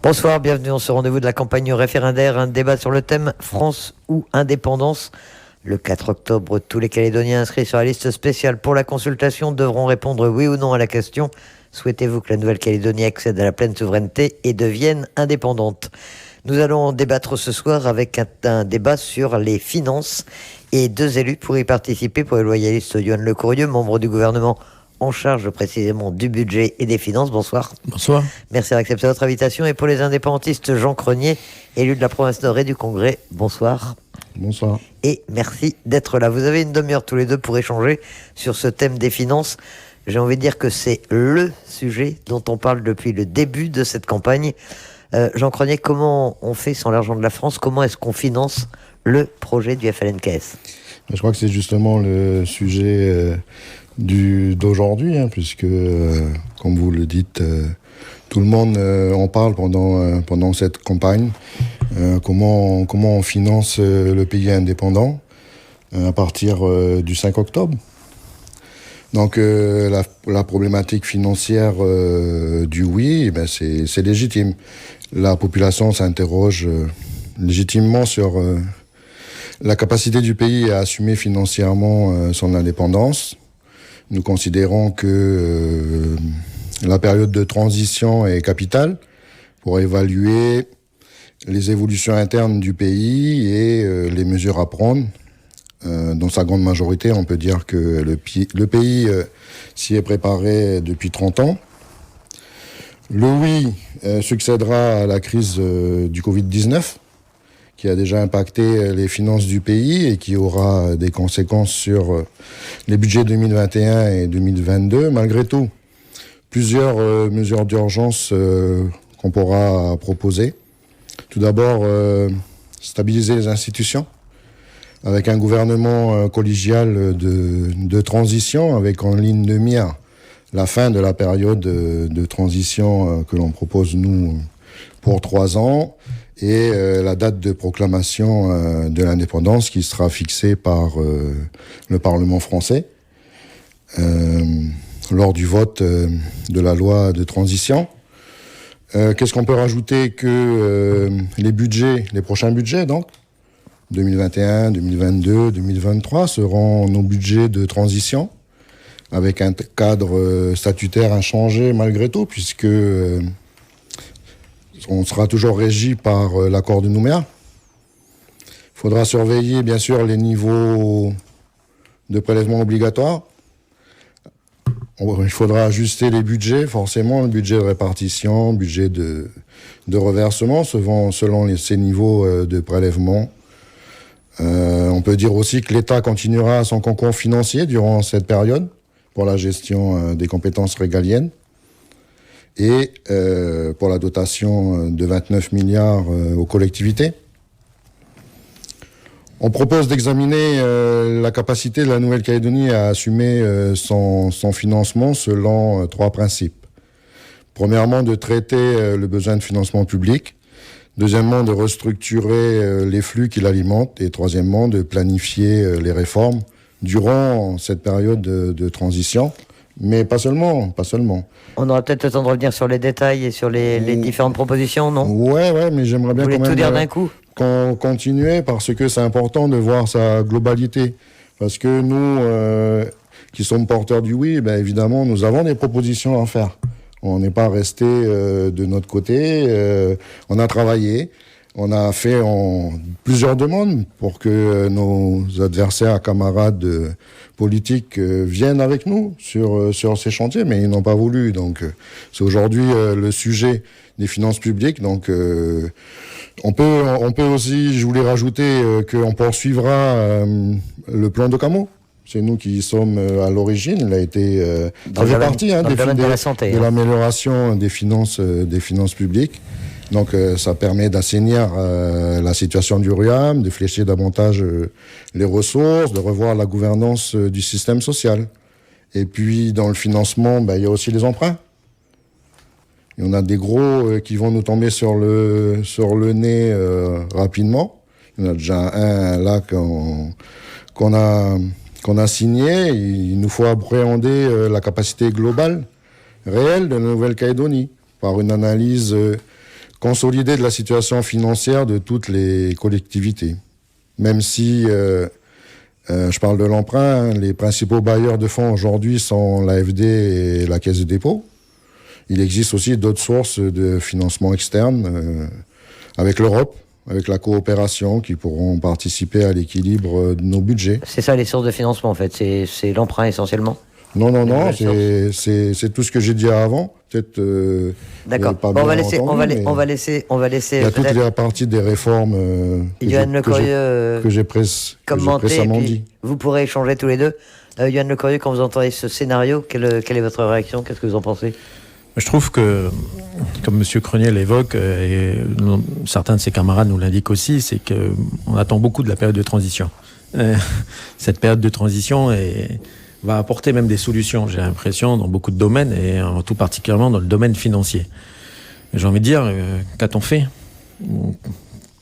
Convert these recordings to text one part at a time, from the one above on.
Bonsoir, bienvenue dans ce rendez-vous de la campagne référendaire, un débat sur le thème France ou indépendance. Le 4 octobre, tous les Calédoniens inscrits sur la liste spéciale pour la consultation devront répondre oui ou non à la question. Souhaitez-vous que la Nouvelle-Calédonie accède à la pleine souveraineté et devienne indépendante? Nous allons débattre ce soir avec un débat sur les finances et deux élus pour y participer. Pour les loyalistes, Yoann Lecourrieux, membre du gouvernement en charge précisément du budget et des finances. Bonsoir. Bonsoir. Merci d'avoir accepté notre invitation. Et pour les indépendantistes, Jean Crenier, élu de la province Nord et du Congrès. Bonsoir. Bonsoir. Et merci d'être là. Vous avez une demi-heure tous les deux pour échanger sur ce thème des finances. J'ai envie de dire que c'est le sujet dont on parle depuis le début de cette campagne. Jean Crenier, comment on fait sans l'argent de la France? Comment est-ce qu'on finance le projet du FLNKS? Je crois que c'est justement le sujet d'aujourd'hui, puisque, comme vous le dites, tout le monde en parle pendant cette campagne. Comment on finance le pays indépendant à partir du 5 octobre. Donc la problématique financière du oui, c'est légitime. La population s'interroge légitimement sur la capacité du pays à assumer financièrement son indépendance. Nous considérons que la période de transition est capitale pour évaluer les évolutions internes du pays et les mesures à prendre. Dans sa grande majorité, on peut dire que le pays s'y est préparé depuis 30 ans. Le oui succédera à la crise du Covid-19, qui a déjà impacté les finances du pays et qui aura des conséquences sur les budgets 2021 et 2022. Malgré tout, plusieurs mesures d'urgence qu'on pourra proposer. Tout d'abord, stabiliser les institutions avec un gouvernement collégial de transition, avec en ligne de mire la fin de la période de transition que l'on propose, nous, pour 3 ans, et la date de proclamation de l'indépendance qui sera fixée par le Parlement français lors du vote de la loi de transition. Qu'est-ce qu'on peut rajouter? Que les prochains budgets, donc, 2021, 2022, 2023, seront nos budgets de transition, avec un cadre statutaire inchangé malgré tout, puisque on sera toujours régi par l'accord de Nouméa. Il faudra surveiller, bien sûr, les niveaux de prélèvement obligatoire. Il faudra ajuster les budgets, forcément, le budget de répartition, budget de reversement, selon ces niveaux de prélèvement. On peut dire aussi que l'État continuera son concours financier durant cette période pour la gestion des compétences régaliennes et pour la dotation de 29 milliards aux collectivités. On propose d'examiner la capacité de la Nouvelle-Calédonie à assumer son financement selon 3 principes. Premièrement, de traiter le besoin de financement public. Deuxièmement, de restructurer les flux qui l'alimentent. Et troisièmement, de planifier les réformes durant cette période de transition. Mais pas seulement. On aura peut-être le temps de revenir sur les détails et sur les différentes propositions, non? Ouais, mais j'aimerais bien quand même tout dire d'un coup. Continuer, parce que c'est important de voir sa globalité. Parce que nous, qui sommes porteurs du oui, évidemment, nous avons des propositions à faire. On n'est pas resté de notre côté. On a travaillé. On a fait plusieurs demandes pour que nos adversaires, camarades politiques viennent avec nous sur ces chantiers, mais ils n'ont pas voulu. Donc, c'est aujourd'hui le sujet des finances publiques. Donc, on peut aussi, je voulais rajouter qu'on poursuivra le plan de Camo. C'est nous qui sommes à l'origine. Il a été fait partie de l'amélioration des finances publiques. Donc ça permet d'assainir la situation du RUAM, de flécher davantage les ressources, de revoir la gouvernance du système social. Et puis dans le financement, il y a aussi les emprunts. Il y en a des gros qui vont nous tomber sur le nez rapidement. Il y en a déjà un là qu'on a signé. Il nous faut appréhender la capacité globale réelle de la Nouvelle-Calédonie par une analyse consolider de la situation financière de toutes les collectivités. Même si, je parle de l'emprunt, hein, les principaux bailleurs de fonds aujourd'hui sont l'AFD et la Caisse de dépôt. Il existe aussi d'autres sources de financement externe avec l'Europe, avec la coopération, qui pourront participer à l'équilibre de nos budgets. C'est ça les sources de financement en fait, c'est l'emprunt essentiellement? Non, c'est tout ce que j'ai dit avant. Peut-être. D'accord. Bon, on va laisser. Il y a toute la partie des réformes Yoann Le Corieux que j'ai précédemment dit. Vous pourrez échanger tous les deux. Yoann Le Corieux, quand vous entendez ce scénario, quelle est votre réaction? Qu'est-ce que vous en pensez? Je trouve que, comme M. Crenier l'évoque, et certains de ses camarades nous l'indiquent aussi, c'est qu'on attend beaucoup de la période de transition. Cette période de transition va apporter même des solutions, j'ai l'impression, dans beaucoup de domaines, et tout particulièrement dans le domaine financier. Et j'ai envie de dire, qu'a-t-on fait?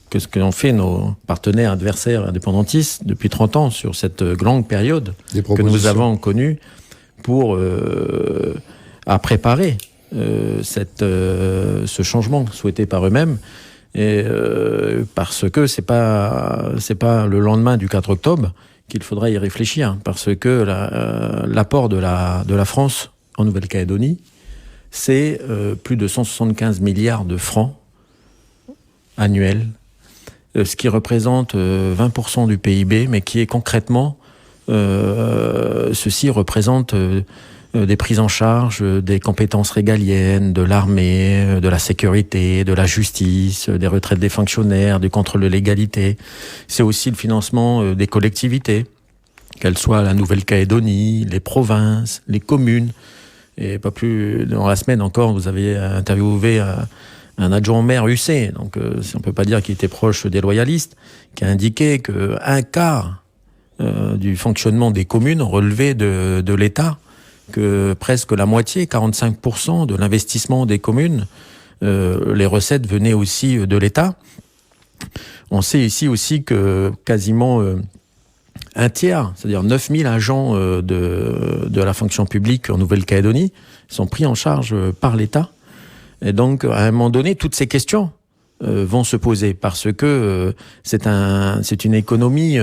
Qu'est-ce qu'ont fait nos partenaires, adversaires, indépendantistes depuis 30 ans sur cette longue période que nous avons connue pour à préparer ce changement souhaité par eux-mêmes, et parce que c'est pas le lendemain du 4 octobre qu'il faudra y réfléchir, parce que l'apport de la France en Nouvelle-Calédonie, c'est plus de 175 milliards de francs annuels, ce qui représente 20% du PIB, mais qui est concrètement, ceci représente des prises en charge, des compétences régaliennes, de l'armée, de la sécurité, de la justice, des retraites des fonctionnaires, du contrôle de légalité. C'est aussi le financement des collectivités, qu'elles soient la Nouvelle-Calédonie, les provinces, les communes. Et pas plus, dans la semaine encore, vous avez interviewé un adjoint au maire UC, donc on ne peut pas dire qu'il était proche des loyalistes, qui a indiqué qu'un quart du fonctionnement des communes relevait de l'État, que presque la moitié, 45% de l'investissement des communes, les recettes venaient aussi de l'État. On sait ici aussi que quasiment un tiers, c'est-à-dire 9000 agents de la fonction publique en Nouvelle-Calédonie sont pris en charge par l'État. Et donc, à un moment donné, toutes ces questions vont se poser, parce que c'est une économie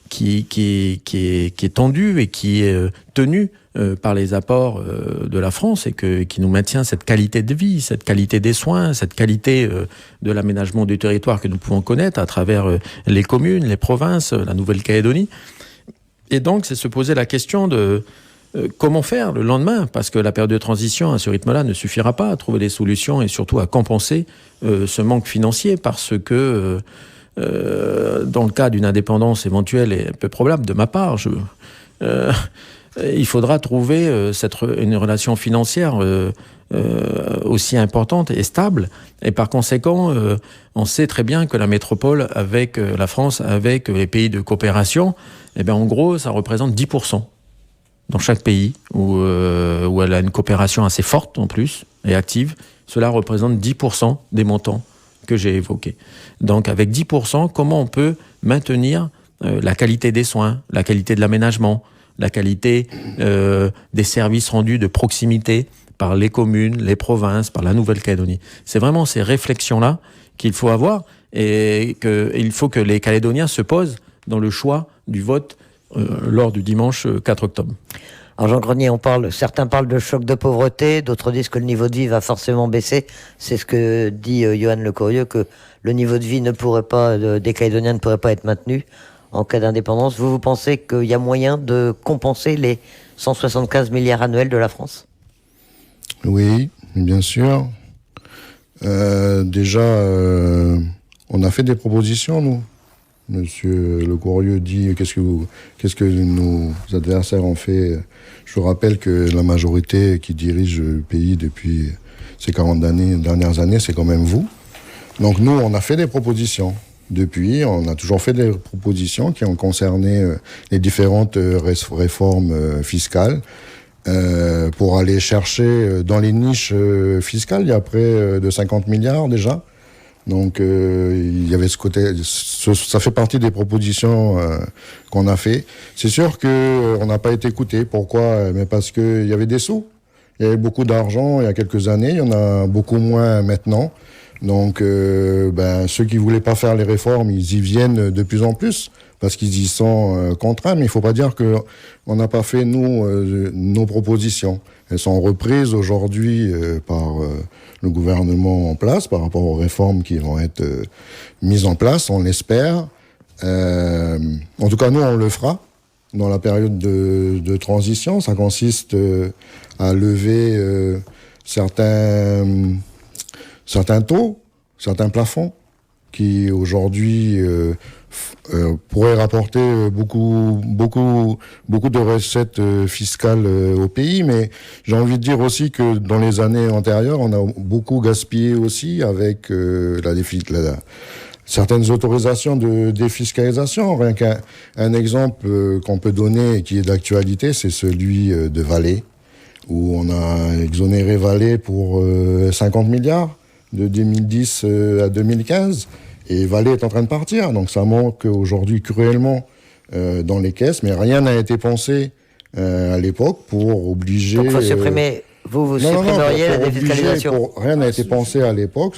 qui est tendue et qui est tenue par les apports de la France, et qui nous maintient cette qualité de vie, cette qualité des soins, cette qualité de l'aménagement du territoire que nous pouvons connaître à travers les communes, les provinces, la Nouvelle-Calédonie. Et donc, c'est se poser la question de comment faire le lendemain, parce que la période de transition à ce rythme-là ne suffira pas à trouver des solutions et surtout à compenser ce manque financier, parce que dans le cas d'une indépendance éventuelle et peu probable de ma part, il faudra trouver une relation financière aussi importante et stable. Et par conséquent, on sait très bien que la métropole, avec la France, avec les pays de coopération, eh bien, en gros, ça représente 10% dans chaque pays où elle a une coopération assez forte en plus et active. Cela représente 10% des montants que j'ai évoqués. Donc avec 10%, comment on peut maintenir la qualité des soins, la qualité de l'aménagement, la qualité des services rendus de proximité par les communes, les provinces, par la Nouvelle-Calédonie. C'est vraiment ces réflexions-là qu'il faut avoir, et qu'il faut que les Calédoniens se posent dans le choix du vote lors du dimanche 4 octobre. Alors Jean Grenier, certains parlent de choc de pauvreté, d'autres disent que le niveau de vie va forcément baisser. C'est ce que dit Yoann Le Corieux, que le niveau de vie des Calédoniens ne pourrait pas être maintenu en cas d'indépendance. Vous pensez qu'il y a moyen de compenser les 175 milliards annuels de la France? Oui, bien sûr. Déjà, on a fait des propositions, nous. Monsieur Le Corieux dit qu'est-ce que nos adversaires ont fait. Je vous rappelle que la majorité qui dirige le pays depuis ces 40 dernières années, c'est quand même vous. Donc nous, on a fait des propositions. Depuis, on a toujours fait des propositions qui ont concerné les différentes réformes fiscales pour aller chercher dans les niches fiscales. Il y a près de 50 milliards déjà. Donc il y avait ce côté, ça fait partie des propositions qu'on a fait. C'est sûr que on n'a pas été écouté. Pourquoi? Mais parce que il y avait des sous. Il y avait beaucoup d'argent il y a quelques années. Il y en a beaucoup moins maintenant. Donc, ceux qui voulaient pas faire les réformes, ils y viennent de plus en plus parce qu'ils y sont contraints. Mais il faut pas dire que on n'a pas fait nos propositions. Elles sont reprises aujourd'hui par le gouvernement en place par rapport aux réformes qui vont être mises en place, on l'espère. En tout cas, nous, on le fera dans la période de transition. Ça consiste à lever certains taux, certains plafonds qui aujourd'hui pourraient rapporter beaucoup de recettes fiscales au pays. Mais j'ai envie de dire aussi que dans les années antérieures, on a beaucoup gaspillé aussi avec certaines autorisations de défiscalisation. Rien qu'un exemple qu'on peut donner et qui est d'actualité, c'est celui de Vallée, où on a exonéré Vallée pour 50 milliards de 2010 à 2015. Et Vallée est en train de partir. Donc ça manque aujourd'hui cruellement dans les caisses, mais rien n'a été pensé à l'époque pour obliger... Donc vous supprimeriez la défiscalisation. Rien n'a été pensé à l'époque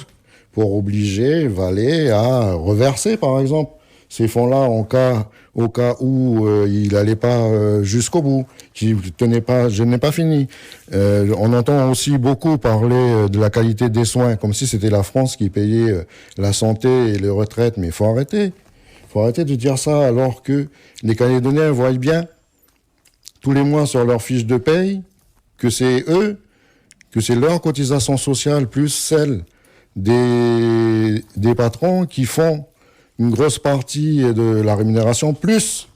pour obliger Vallée à reverser, par exemple, ces fonds-là au cas où il n'allait pas jusqu'au bout, qu'il tenait pas, je n'ai pas fini. On entend aussi beaucoup parler de la qualité des soins, comme si c'était la France qui payait la santé et les retraites, mais il faut arrêter. Il faut arrêter de dire ça alors que les Calédoniens voient bien tous les mois sur leur fiche de paye que c'est eux, que c'est leur cotisation sociale plus celle des patrons qui font une grosse partie de la rémunération, plus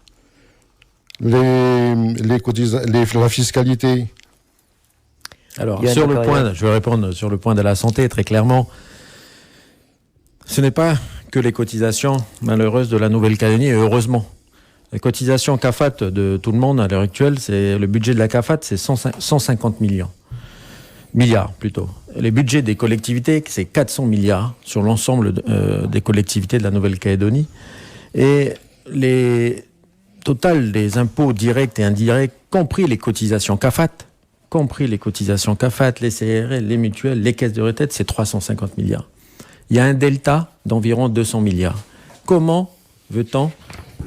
la fiscalité. Alors, je vais répondre sur le point de la santé très clairement. Ce n'est pas que les cotisations malheureuses de la Nouvelle-Calédonie, et heureusement. Les cotisations CAFAT de tout le monde à l'heure actuelle, le budget de la CAFAT, c'est 150 milliards plutôt. Les budgets des collectivités, c'est 400 milliards sur l'ensemble des collectivités de la Nouvelle-Calédonie. Et les total des impôts directs et indirects, compris les cotisations CAFAT, les CRL, les mutuelles, les caisses de retraite, c'est 350 milliards. Il y a un delta d'environ 200 milliards. Comment veut-on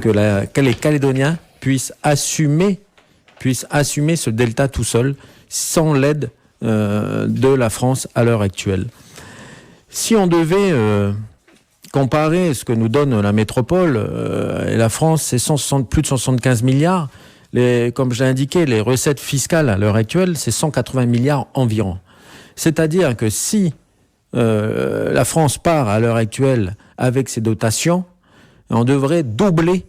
que les Calédoniens puissent assumer ce delta tout seul, sans l'aide de la France à l'heure actuelle? Si on devait comparer ce que nous donne la métropole et la France, c'est plus de 175 milliards. Comme je l'ai indiqué, les recettes fiscales à l'heure actuelle, c'est 180 milliards environ. C'est-à-dire que si la France part à l'heure actuelle avec ses dotations, on devrait doubler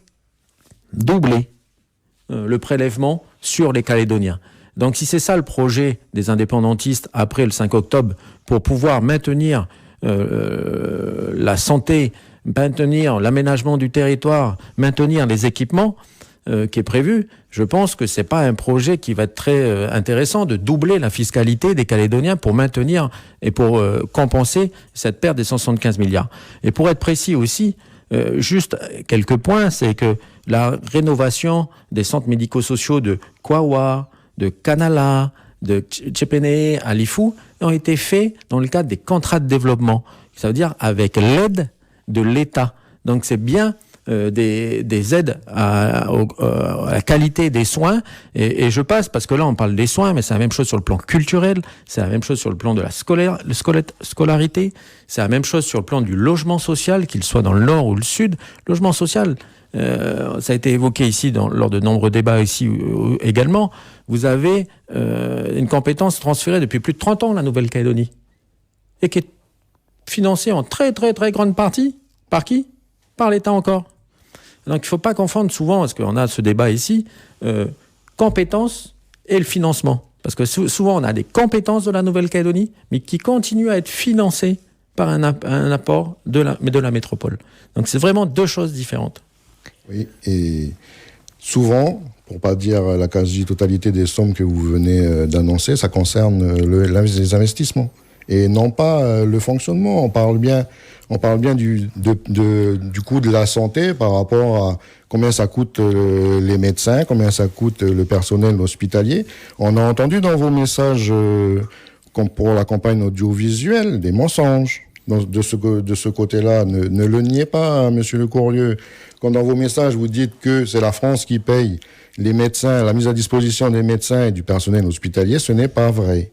le prélèvement sur les Calédoniens. Donc si c'est ça le projet des indépendantistes après le 5 octobre, pour pouvoir maintenir la santé, maintenir l'aménagement du territoire, maintenir les équipements qui est prévu, je pense que c'est pas un projet qui va être très intéressant de doubler la fiscalité des Calédoniens pour maintenir et pour compenser cette perte des 175 milliards. Et pour être précis aussi, juste quelques points, c'est que la rénovation des centres médico-sociaux de Kwawa, de Kanala, de Tchepene, à Lifou, ont été faits dans le cadre des contrats de développement. Ça veut dire avec l'aide de l'État. Donc c'est bien des aides à la qualité des soins. Et je passe, parce que là on parle des soins, mais c'est la même chose sur le plan culturel, c'est la même chose sur le plan de la scolarité, c'est la même chose sur le plan du logement social, qu'il soit dans le nord ou le sud. Logement social, ça a été évoqué ici lors de nombreux débats ici également. Vous avez une compétence transférée depuis plus de 30 ans, la Nouvelle-Calédonie, et qui est financée en très très très grande partie par qui ? Par l'État encore. Donc il ne faut pas confondre souvent, parce qu'on a ce débat ici, compétences et le financement. Parce que souvent on a des compétences de la Nouvelle-Calédonie, mais qui continuent à être financées par un apport de la métropole. Donc c'est vraiment deux choses différentes. Oui, et souvent, pour ne pas dire la quasi-totalité des sommes que vous venez d'annoncer, ça concerne les investissements et non pas le fonctionnement. On parle bien du coût de la santé par rapport à combien ça coûte les médecins, combien ça coûte le personnel hospitalier. On a entendu dans vos messages, comme pour la campagne audiovisuelle, des mensonges. de ce côté-là. Ne le niez pas, hein, Monsieur Le Courrieux. Quand dans vos messages, vous dites que c'est la France qui paye les médecins, la mise à disposition des médecins et du personnel hospitalier, ce n'est pas vrai.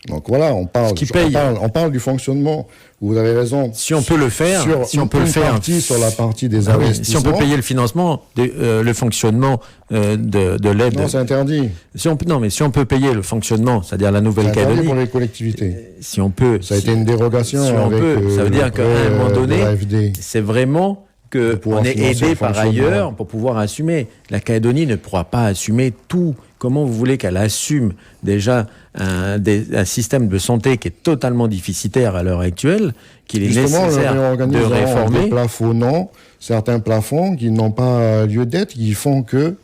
Donc voilà, on parle du fonctionnement. Vous avez raison. Si on peut le faire, sur la partie des investissements. Si on peut payer le financement, le fonctionnement de l'aide. Non, c'est interdit. Si on peut payer le fonctionnement, c'est-à-dire la Nouvelle-Calédonie. C'est interdit pour les collectivités. Si on peut. Ça a été une dérogation. Ça veut dire qu'à un moment donné, c'est vraiment qu'on est aidé par ailleurs pour pouvoir assumer. La Calédonie ne pourra pas assumer tout. Comment vous voulez qu'elle assume déjà un système de santé qui est totalement déficitaire à l'heure actuelle, qu'il est nécessaire de réformer. Plafonnant certains plafonds qui n'ont pas lieu d'être, qui font que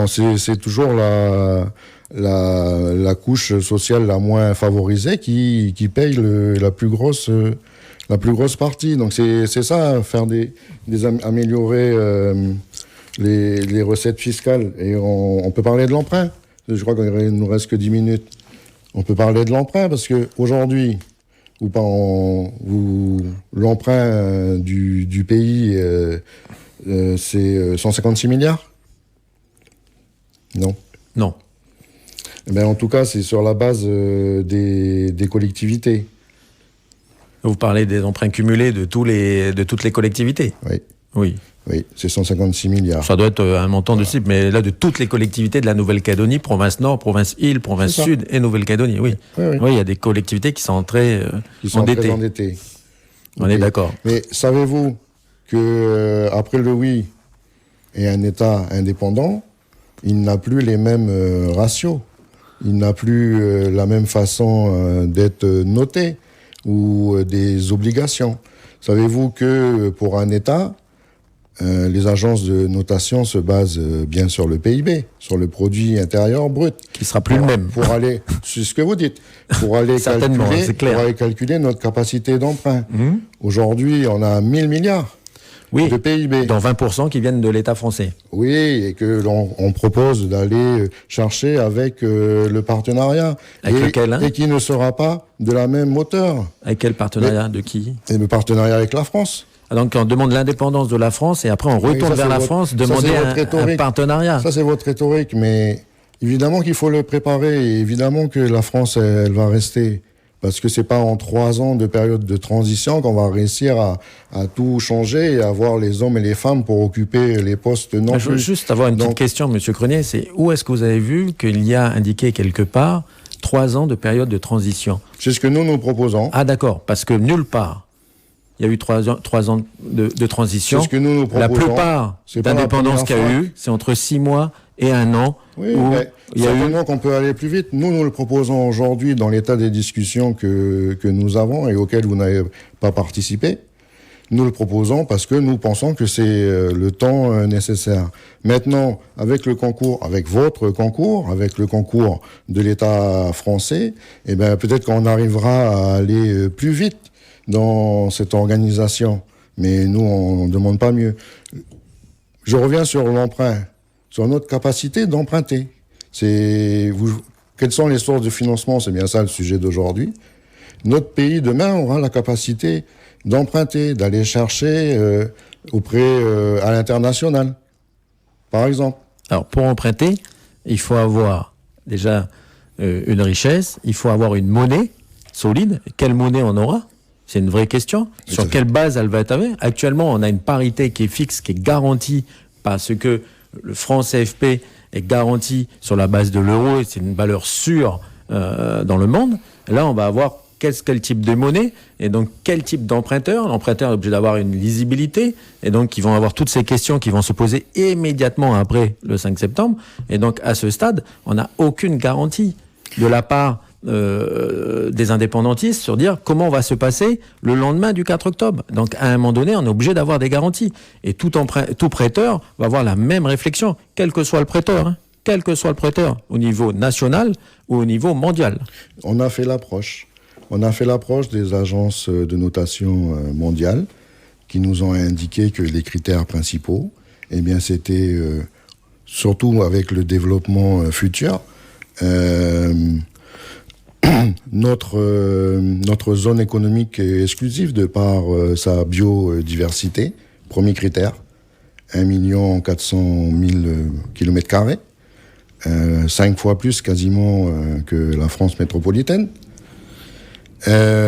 c'est toujours la couche sociale la moins favorisée qui paye la plus grosse partie. Donc c'est ça, améliorer les recettes fiscales. Et on peut parler de l'emprunt. Je crois qu'il ne nous reste que 10 minutes. On peut parler de l'emprunt parce qu'aujourd'hui, l'emprunt du pays, c'est 156 milliards ? Non. Non. Mais en tout cas, c'est sur la base des collectivités. Vous parlez des emprunts cumulés de toutes les collectivités ? Oui. Oui, c'est 156 milliards. Ça doit être un montant de cible, mais là, de toutes les collectivités de la Nouvelle-Calédonie, province Nord, province Île, province Sud et Nouvelle-Calédonie, oui. Oui, il y a des collectivités qui sont très endettées. On est d'accord. Mais savez-vous que après le oui et un État indépendant, il n'a plus les mêmes ratios, il n'a plus la même façon d'être noté ou des obligations. Savez-vous que pour un État, les agences de notation se basent bien sur le PIB, sur le produit intérieur brut. Qui sera plus le même. C'est ce que vous dites, pour aller calculer notre capacité d'emprunt. Aujourd'hui, on a 1000 milliards de PIB. Dans 20% qui viennent de l'État français. Oui, et que l'on propose d'aller chercher avec le partenariat. Avec lequel, et qui ne sera pas de la même hauteur. Avec quel partenariat ? De qui ? Et le partenariat avec la France. Donc on demande l'indépendance de la France et après on retourne vers la France demander un partenariat. Ça c'est votre rhétorique, mais évidemment qu'il faut le préparer et évidemment que la France elle va rester. Parce que c'est pas en 3 ans de période de transition qu'on va réussir à tout changer et avoir les hommes et les femmes pour occuper les postes non plus. Je veux juste avoir une petite question, Monsieur Crenier, c'est où est-ce que vous avez vu qu'il y a indiqué quelque part 3 ans de période de transition ? C'est ce que nous proposons. Ah d'accord, parce que nulle part il y a eu 3 ans de transition. C'est ce que nous proposons. La plupart d'indépendance qu'il y a eu, c'est entre 6 mois et 1 an. Oui, certainement qu'on peut aller plus vite. Nous le proposons aujourd'hui dans l'état des discussions que nous avons et auxquelles vous n'avez pas participé. Nous le proposons parce que nous pensons que c'est le temps nécessaire. Maintenant, avec votre concours, avec le concours de l'État français, peut-être qu'on arrivera à aller plus vite dans cette organisation. Mais nous, on ne demande pas mieux. Je reviens sur l'emprunt, sur notre capacité d'emprunter. Quelles sont les sources de financement ? C'est bien ça le sujet d'aujourd'hui. Notre pays, demain, aura la capacité d'emprunter, d'aller chercher à l'international, par exemple. Alors, pour emprunter, il faut avoir déjà une richesse, il faut avoir une monnaie solide. Quelle monnaie on aura ? C'est une vraie question. Sur quelle base elle va être avec ? Actuellement, on a une parité qui est fixe, qui est garantie parce que le franc CFP est garanti sur la base de l'euro et c'est une valeur sûre dans le monde. Et là, on va avoir quel type de monnaie et donc quel type d'emprunteur. L'emprunteur est obligé d'avoir une lisibilité et donc ils vont avoir toutes ces questions qui vont se poser immédiatement après le 5 septembre. Et donc, à ce stade, on n'a aucune garantie de la part des indépendantistes sur dire comment va se passer le lendemain du 4 octobre. Donc, à un moment donné, on est obligé d'avoir des garanties. Et tout prêteur va avoir la même réflexion, quel que soit le prêteur, au niveau national ou au niveau mondial. On a fait l'approche des agences de notation mondiales qui nous ont indiqué que les critères principaux, c'était surtout avec le développement futur, notre zone économique exclusive de par sa biodiversité. Premier critère, 1 400 000 km², 5 fois plus quasiment que la France métropolitaine.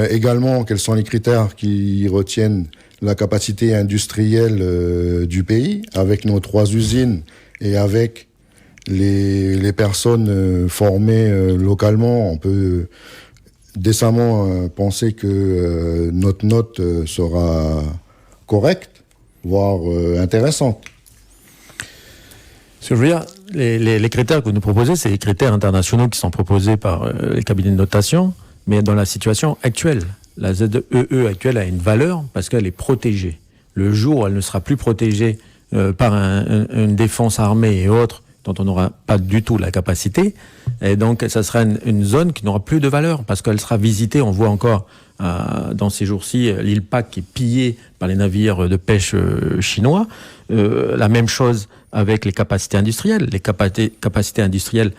Également, quels sont les critères qui retiennent la capacité industrielle du pays, avec nos 3 usines et avec les personnes formées localement. On peut décemment penser que notre note sera correcte, voire intéressante. Ce que je veux dire, les critères que vous nous proposez, c'est les critères internationaux qui sont proposés par les cabinets de notation, mais dans la situation actuelle. La ZEE actuelle a une valeur parce qu'elle est protégée. Le jour où elle ne sera plus protégée par une défense armée et autres, dont on n'aura pas du tout la capacité, et donc ça sera une zone qui n'aura plus de valeur parce qu'elle sera visitée. On voit encore dans ces jours-ci l'île Pâques qui est pillée par les navires de pêche chinois. La même chose avec les capacités industrielles. Les capacités industrielles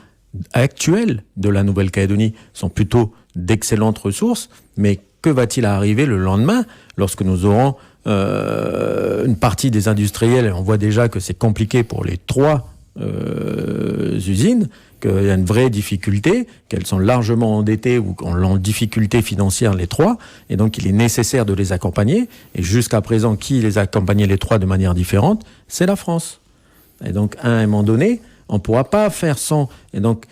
actuelles de la Nouvelle-Calédonie sont plutôt d'excellentes ressources, mais que va-t-il arriver le lendemain lorsque nous aurons une partie des industriels, et on voit déjà que c'est compliqué pour les 3 usines, qu'il y a une vraie difficulté, qu'elles sont largement endettées ou qu'on a en difficulté financière les 3, et donc il est nécessaire de les accompagner. Et jusqu'à présent, qui les accompagnait les 3 de manière différente? C'est la France. Et donc, à un moment donné, on ne pourra pas faire sans. Et donc,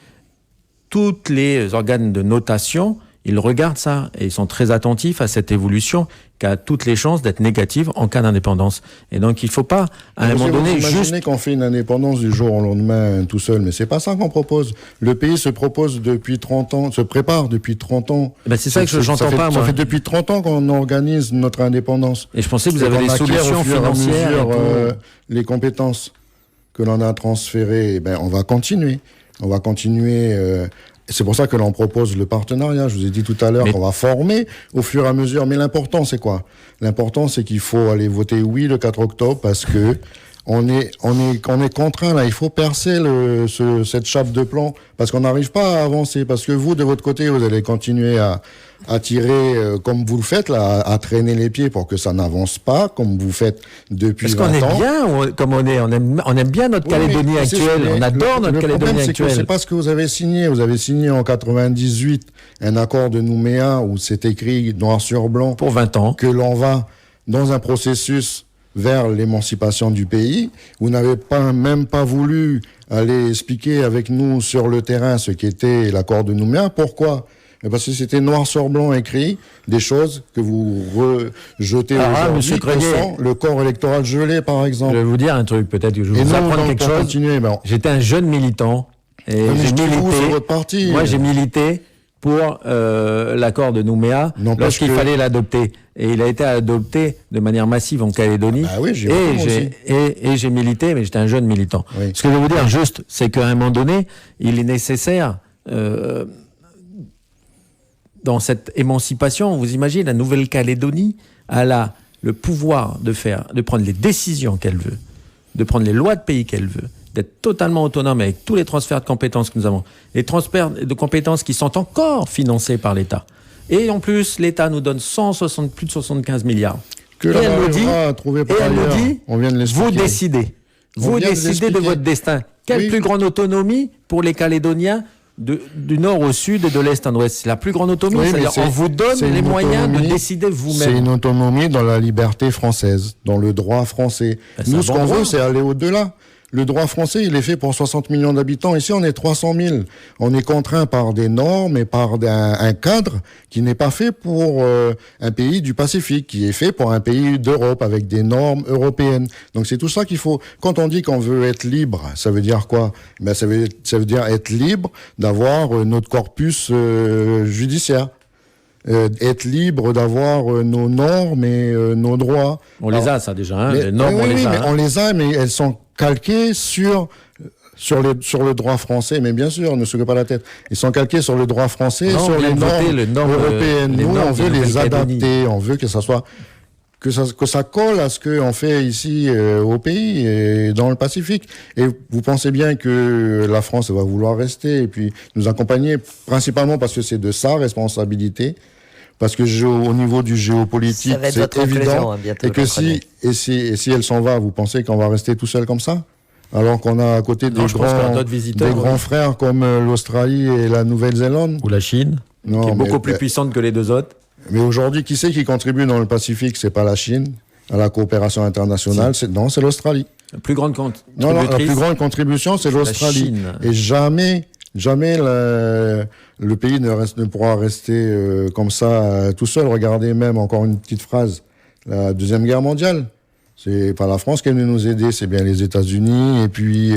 tous les organes de notation, ils regardent ça et ils sont très attentifs à cette évolution qui a toutes les chances d'être négative en cas d'indépendance. Et donc, il ne faut pas, à un moment donné, imaginez qu'on fait une indépendance du jour au lendemain tout seul, mais c'est pas ça qu'on propose. Le pays se propose depuis 30 ans, se prépare depuis 30 ans. Ben c'est ça que je n'entends pas, moi. Ça fait depuis 30 ans qu'on organise notre indépendance. Et je pensais que vous avez des solutions financières. Les compétences que l'on a transférées, ben, on va continuer. On va continuer. C'est pour ça que l'on propose le partenariat. Je vous ai dit tout à l'heure qu'on va former au fur et à mesure. Mais l'important, c'est quoi? L'important, c'est qu'il faut aller voter oui le 4 octobre parce que on est contraint là. Il faut percer cette chape de plomb parce qu'on n'arrive pas à avancer. Parce que vous, de votre côté, vous allez continuer à tirer comme vous le faites là, à traîner les pieds pour que ça n'avance pas, comme vous faites depuis 20 ans. Parce qu'on est bien, comme on aime bien notre Calédonie actuelle. On adore notre Calédonie actuelle. C'est pas ce que vous avez signé. Vous avez signé en 98 un accord de Nouméa où c'est écrit noir sur blanc pour 20 ans que l'on va dans un processus vers l'émancipation du pays. Vous n'avez même pas voulu aller expliquer avec nous sur le terrain ce qu'était l'accord de Nouméa. Pourquoi? Parce que c'était noir sur blanc écrit, des choses que vous rejetez aujourd'hui, le corps électoral gelé, par exemple. Je vais vous dire un truc, peut-être que je vais vous apprendre quelque chose. J'étais un jeune militant. Et j'ai milité. Votre parti. Moi, j'ai milité pour l'accord de Nouméa lorsqu'il fallait l'adopter. Et il a été adopté de manière massive en Calédonie. Ah oui, et j'ai milité, mais j'étais un jeune militant. Oui. Ce que je veux vous dire juste, c'est qu'à un moment donné, il est nécessaire... dans cette émancipation, vous imaginez, la Nouvelle-Calédonie a le pouvoir de prendre les décisions qu'elle veut, de prendre les lois de pays qu'elle veut, d'être totalement autonome avec tous les transferts de compétences que nous avons, les transferts de compétences qui sont encore financés par l'État. Et en plus, l'État nous donne plus de 75 milliards. Et elle nous dit, vous décidez. Vous décidez de votre destin. Quelle plus grande autonomie pour les Calédoniens du nord au sud et de l'est en ouest. C'est la plus grande autonomie, c'est-à-dire on vous donne les moyens de décider vous-même. C'est une autonomie dans la liberté française, dans le droit français. Nous, ce qu'on veut, c'est aller au-delà. Le droit français, il est fait pour 60 millions d'habitants. Ici, on est 300 000. On est contraint par des normes et par un cadre qui n'est pas fait pour un pays du Pacifique, qui est fait pour un pays d'Europe avec des normes européennes. Donc, c'est tout ça qu'il faut... Quand on dit qu'on veut être libre, ça veut dire quoi? Ben, ça veut dire être libre d'avoir notre corpus judiciaire. Être libre d'avoir nos normes et nos droits. On les a, ça, déjà. Hein, les normes, on les a, mais elles sont calqués sur le droit français, mais bien sûr, ne se pas la tête. Ils sont calqués sur le droit français, sur les normes européennes. Nous, on veut les adapter, on veut que ça soit que ça colle à ce qu'on fait ici au pays et dans le Pacifique. Et vous pensez bien que la France va vouloir rester et puis nous accompagner, principalement parce que c'est de sa responsabilité, parce que au niveau du géopolitique, c'est évident, bientôt, et que si elle s'en va, vous pensez qu'on va rester tout seul comme ça? Alors qu'on a à côté des grands frères comme l'Australie et la Nouvelle-Zélande. Ou la Chine, qui est beaucoup plus puissante que les deux autres. Mais aujourd'hui, qui c'est qui contribue dans le Pacifique? C'est pas la Chine, à la coopération internationale, c'est l'Australie. La plus grande la plus grande contribution, c'est l'Australie. Et jamais le pays ne pourra rester comme ça tout seul. Regardez même encore une petite phrase, la Deuxième Guerre mondiale. C'est pas la France qui est venue nous aider, c'est bien les États-Unis et puis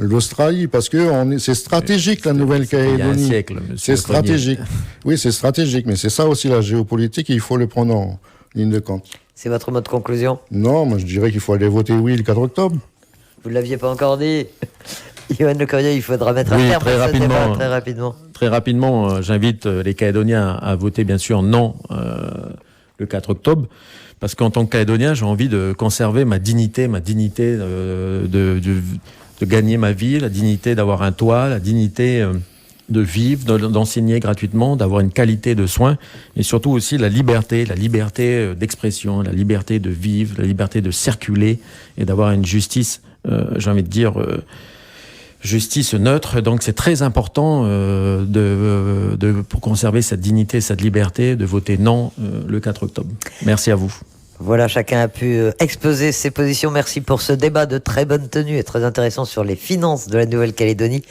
l'Australie, parce que c'est stratégique la Nouvelle-Calédonie. Il y a un siècle, c'est stratégique. Oui, c'est stratégique, mais c'est ça aussi la géopolitique et il faut le prendre en ligne de compte. C'est votre mot de conclusion? Non, moi je dirais qu'il faut aller voter oui le 4 octobre. Vous ne l'aviez pas encore dit. Yoann Le Cordier, il faudra mettre un terme très à ce rapidement, débat très rapidement. Très rapidement, j'invite les Calédoniens à voter bien sûr non le 4 octobre. Parce qu'en tant que Calédonien, j'ai envie de conserver ma dignité de gagner ma vie, la dignité d'avoir un toit, la dignité de vivre, d'enseigner gratuitement, d'avoir une qualité de soins, et surtout aussi la liberté d'expression, la liberté de vivre, la liberté de circuler, et d'avoir une justice, j'ai envie de dire, justice neutre. Donc c'est très important pour conserver cette dignité, cette liberté, de voter non le 4 octobre. Merci à vous. Voilà, chacun a pu exposer ses positions. Merci pour ce débat de très bonne tenue et très intéressant sur les finances de la Nouvelle-Calédonie.